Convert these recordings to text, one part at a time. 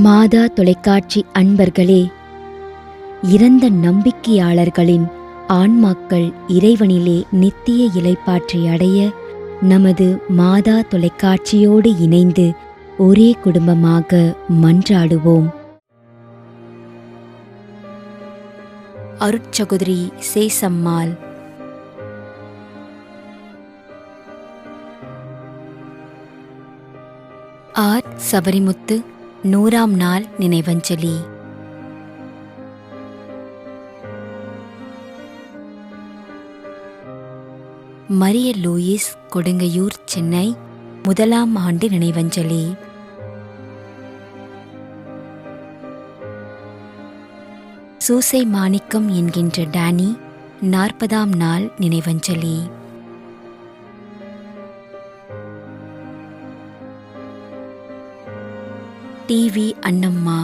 மாதா தொலைக்காட்சி அன்பர்களே, இறந்த நம்பிக்கையாளர்களின் ஆன்மாக்கள் இறைவனிலே நித்திய இளைப்பாற்றி அடைய நமது மாதா தொலைக்காட்சியோடு இணைந்து ஒரே குடும்பமாக மன்றாடுவோம். அருட்சகோதரி சேசம்மாள். ஆர் சபரிமுத்து 100ஆம் நாள் நினைவஞ்சலி. மரிய லூயிஸ், கொடுங்கையூர், சென்னை. 1ஆம் ஆண்டு நினைவஞ்சலி. சூசை மாணிக்கம் என்கின்ற டேனி 40ஆம் நாள் நினைவஞ்சலி. டிவி அண்ணம்மா.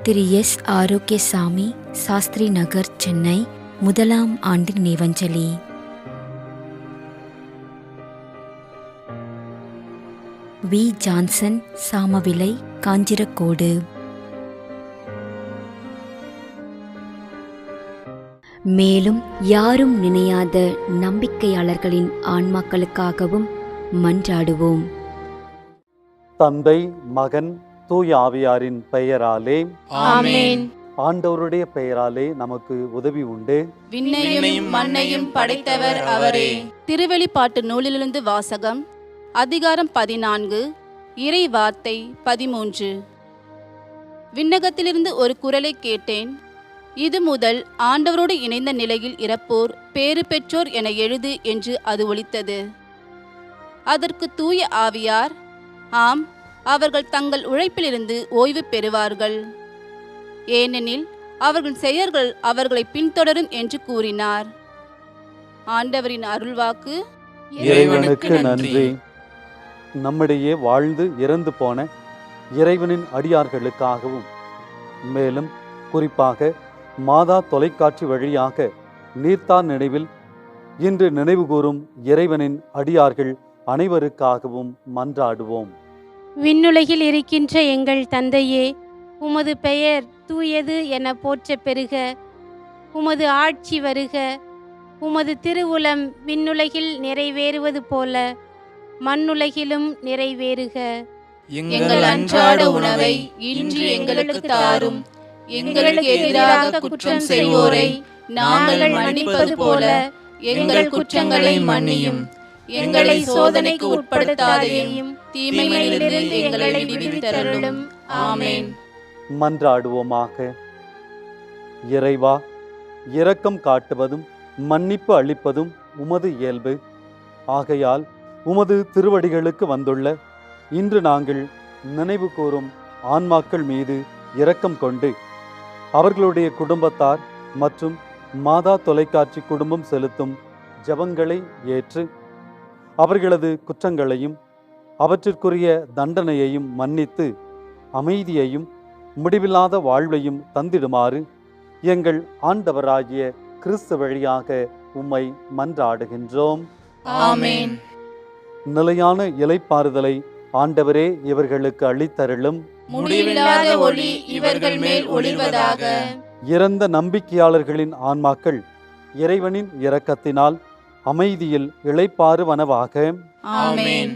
திரு எஸ் ஆரோக்கியசாமி, சாஸ்திரி நகர், சென்னை. 1ஆம் ஆண்டு நினைவஞ்சலி. We Johnson, சாமவிலை, Kanjirakode. மேலும் யாரும் நினையாத நம்பிக்கையாளர்களின் ஆன்மாக்களுக்காகவும் மன்றாடுவோம். தந்தை, மகன், தூய ஆவியாரின் பெயராலே ஆமென். ஆண்டவருடைய பெயராலே நமக்கு உதவி உண்டு. விண்ணையும் மண்ணையும் படைத்தவர் அவரே. திருவெளிப்பாட்டு நூலிலிருந்து வாசகம். அதிகாரம் 14, இறை வார்த்தை 13. விண்ணகத்திலிருந்து ஒரு குரலை கேட்டேன். இது முதல் ஆண்டவரோடு இணைந்த நிலையில் இறப்போர் பேறு பெற்றோர் என எழுது என்று அது ஒலித்தது. அதற்கு தூய ஆவியார், ஆம், அவர்கள் தங்கள் உழைப்பிலிருந்து ஓய்வு பெறுவார்கள், ஏனெனில் அவர்கள் செயல்கள் அவர்களை பின்தொடரும் என்று கூறினார். ஆண்டவரின் அருள்வாக்கு. இறைவனுக்கு நன்றி. நம்மிடையே வாழ்ந்து இறந்து போன இறைவனின் அடியார்களுக்காகவும், மேலும் குறிப்பாக மாதா தொலைக்காட்சி வழியாக நீர்த்தார் நினைவில் இன்று நினைவு கூறும் இறைவனின் அடியார்கள் அனைவருக்காகவும் மன்றாடுவோம். விண்ணுலகில் இருக்கின்ற எங்கள் தந்தையே, உமது பெயர் தூயது என போற்ற பெறுக. உமது ஆட்சி வருக. உமது திருவுளம் விண்ணுலகில் நிறைவேறுவது போல மண்ணுலகிலும் நிறைவேறுக. எங்கள் அன்றாட உணவை இன்று எங்களுக்கு தாரும். எங்களுக்கு எதிராக குற்றம் செய்வோரை நாங்கள் மன்னிப்பது போல எங்கள் குற்றங்களை மன்னியும். எங்களை சோதனைக்கு உட்படுத்தாதேயும், தீமையிலிருந்து எங்களை விடுவித்தருளும். ஆமென். மன்றாடுவோமாக. இறைவா, இரக்கம் காட்டுவதும் மன்னிப்பு அளிப்பதும் உமது இயல்பு. ஆகையால் உமது திருவடிகளுக்கு வந்துள்ள இன்று நாங்கள் நினைவு கூறும் ஆன்மாக்கள் மீது இரக்கம் கொண்டு அவர்களுடைய குடும்பத்தார் மற்றும் மாதா தொலைக்காட்சி குடும்பம் செலுத்தும் ஜெபங்களை ஏற்று அவர்களது குற்றங்களையும் அவற்றிற்குரிய தண்டனையையும் மன்னித்து அமைதியையும் முடிவில்லாத வாழ்வையும் தந்திடுமாறு எங்கள் ஆண்டவராகிய கிறிஸ்து வழியாக உம்மை மன்றாடுகின்றோம். ஆமென். நிலையான இளைப்பாறுதலை ஆண்டவரே இவர்களுக்கு அளித்தருளும். முடிவில்லாத ஒளி இவர்கள் மேல் ஒளிர்வதாக. இறந்த நம்பிக்கையாளர்களின் ஆன்மாக்கள் இறைவனின் இரக்கத்தினால் அமைதியில் இளைப்பாறுவனவாக. ஆமென்.